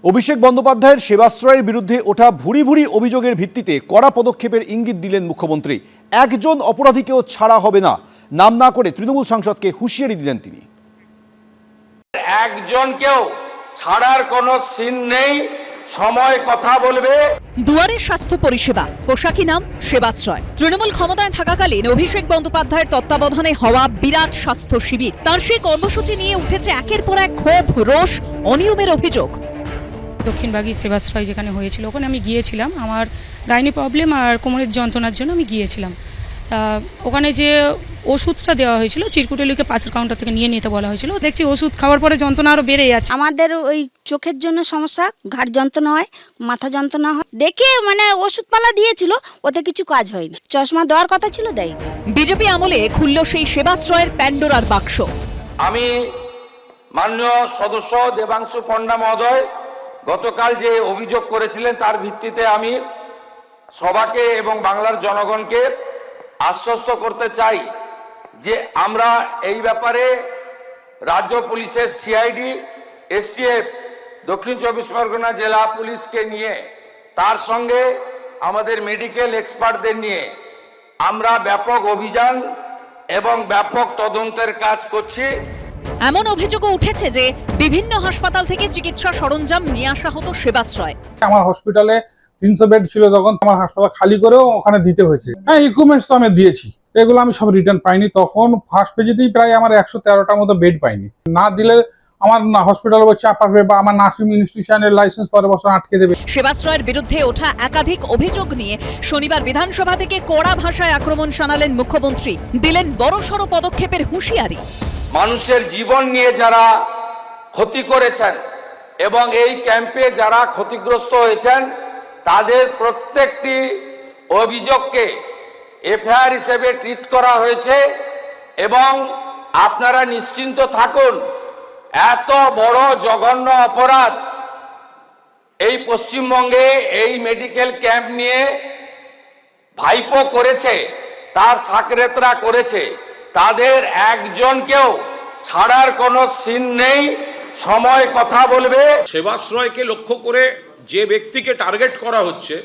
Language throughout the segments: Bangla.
অভিষেক বন্দ্যোপাধ্যায়ের সেবাশ্রয়ের বিরুদ্ধে ওঠা ভুরি ভুরি অভিযোগের ভিত্তিতে কড়া পদক্ষেপের ইঙ্গিত দিলেন মুখ্যমন্ত্রী। একজন অপরাধীকেও ছাড়া হবে না, নাম না করে তৃণমূল সাংসদকে হুঁশিয়ারি দিলেন তিনি। একজনকেও ছাড়ার কোনো সিন নেই, সময় কথা বলবে। দুয়ারে স্বাস্থ্য পরিষেবা, পোশাকি নাম সেবাশ্রয়। তৃণমূল ক্ষমতায় থাকাকালীন অভিষেক বন্দ্যোপাধ্যায়ের তত্ত্বাবধানে হওয়া বিরাট স্বাস্থ্য শিবির, তার সেই কর্মসূচি নিয়ে উঠেছে একের পর এক ক্ষোভ, রোষ, অনিয়মের অভিযোগ। দক্ষিণবাগী সেবাশ্রয় যেখানে হয়েছিল ওখানে আমি গিয়েছিলাম, আমার গাইনি প্রবলেম আর কোমরের যন্ত্রণার জন্য আমি গিয়েছিলাম। ওখানে যে ওষুধটা দেওয়া হয়েছিল চিরকুটেলিকে পাশের কাউন্টার থেকে নিয়ে নিতে বলা হয়েছিল। দেখছি ওষুধ খাওয়ার পরে যন্ত্রণা আরও বেড়ে যাচ্ছে। আমাদের ওই চোখের জন্য সমস্যা, ঘাড় যন্ত্রণা হয়, মাথা যন্ত্রণা হয়, দেখে ওষুধপালা দিয়েছিল, ওতে কিছু কাজ হয়নি। চশমা দেওয়ার কথা ছিল, দেয়। বিজেপি আমলে খুলল সেই সেবাশ্রয়ের প্যান্ডোরার বাক্স। আমি মাননীয় সদস্য দেবাংশু পণ্ডা মহোদয় গতকাল যে অভিযোগ করেছিলেন তার ভিত্তিতে আমি সবাকে এবং বাংলার জনগণকে আশ্বস্ত করতে চাই যে আমরা এই ব্যাপারে রাজ্য পুলিশের সিআইডি, এসটিএফ, দক্ষিণ চব্বিশ পরগনা জেলা পুলিশকে নিয়ে, তার সঙ্গে আমাদের মেডিকেল এক্সপার্টদের নিয়ে আমরা ব্যাপক অভিযান এবং ব্যাপক তদন্তের কাজ করছি। এমন অভিযোগও উঠেছে যে বিভিন্ন হাসপাতাল থেকে চিকিৎসা সরঞ্জাম নিয়ে আসা হতো সেবাশ্রয়। আমার হসপিটালে 300 বেড ছিল, তখন আমার হাসপাতাল খালি করেও ওখানে দিতে হয়েছে। হ্যাঁ, ইকুইপমেন্টস তো আমি দিয়েছি, এগুলো আমি সব রিটার্ন পাইনি। তখন ফার্স্ট পেজেতেই প্রায় আমার 113টার মতো বেড পাইনি। না দিলে আমার হসপিটাল চাপ আসবে বা আমার নার্সিং ইনস্টিটিউশনের লাইসেন্স পরের বছর আটকে দেবে। সেবাশ্রয়ের বিরুদ্ধে ওঠা একাধিক অভিযোগ নিয়ে শনিবার বিধানসভা থেকে কড়া ভাষায় আক্রমণ শানালেন মুখ্যমন্ত্রী, দিলেন বড়সড় পদক্ষেপের হুঁশিয়ারি। মানুষের জীবন নিয়ে যারা ক্ষতি করেছেন এবং এই ক্যাম্পে যারা ক্ষতিগ্রস্ত হয়েছেন তাদের প্রত্যেকটি অভিযোগকে এফআইআর হিসেবে ট্রিট করা হয়েছে। এবং আপনারা নিশ্চিন্ত থাকুন, এত বড় জঘন্য অপরাধ এই পশ্চিমবঙ্গে এই মেডিকেল ক্যাম্প নিয়ে ভাইপো করেছে, তার সাকরেতরা করেছে, তাদের একজনকেও ছাড়ার কোনো সিন নেই, সময় কথা বলবে। সেবাশ্রয়কে লক্ষ্য করে যে ব্যক্তিকে টার্গেট করা হচ্ছে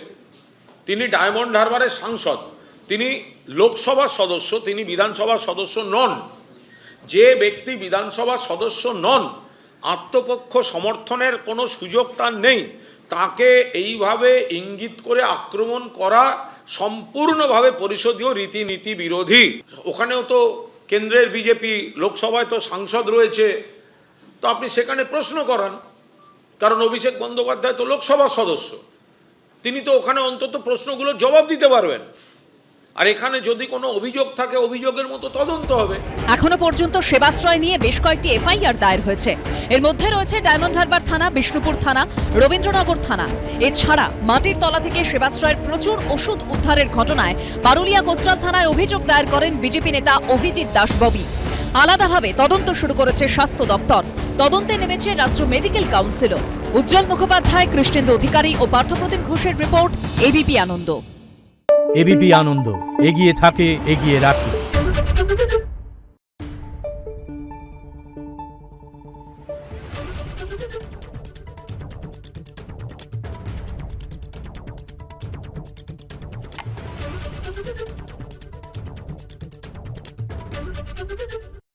তিনি ডায়মন্ড হারবারের সাংসদ, তিনি লোকসভার সদস্য, তিনি বিধানসভার সদস্য নন। যে ব্যক্তি বিধানসভার সদস্য নন, আত্মপক্ষ সমর্থনের কোনো সুযোগ তার নেই, তাকে এইভাবে ইঙ্গিত করে আক্রমণ করা সম্পূর্ণভাবে পরিষদীয় রীতিনীতি বিরোধী। ওখানেও তো কেন্দ্রের বিজেপি, লোকসভায় তো সাংসদ রয়েছে, তো আপনি সেখানে প্রশ্ন করান, কারণ অভিষেক বন্দ্যোপাধ্যায় তো লোকসভার সদস্য, তিনি তো ওখানে অন্তত প্রশ্নগুলোর জবাব দিতে পারবেন। আর এখানে যদি কোনো অভিযোগ থাকে, অভিযোগের মতো তদন্ত হবে। এখনো পর্যন্ত সেবাশ্রয় নিয়ে বেশ কয়েকটি এফআইআর দায়ের হয়েছে। এর মধ্যে রয়েছে ডায়মন্ড হারবার থানা, বিষ্ণুপুর থানা, রবীন্দ্রনগর থানা। এছাড়া মাটির তলা থেকে সেবাশ্রয়ের প্রচুর ওষুধ উদ্ধারের ঘটনায় পারুলিয়া কোস্টাল থানায় অভিযোগ দায়ের করেন বিজেপি নেতা অভিজিৎ দাস ববি। আলাদাভাবে তদন্ত শুরু করেছে স্বাস্থ্য দপ্তর, তদন্তে নেমেছে রাজ্য মেডিকেল কাউন্সিলও। উজ্জ্বল মুখোপাধ্যায়, কৃষ্ণেন্দু অধিকারী ও পার্থপ্রতিম ঘোষের রিপোর্ট, এবিপি আনন্দ। এবিপি আনন্দ, এগিয়ে থাকে, এগিয়ে রাখে।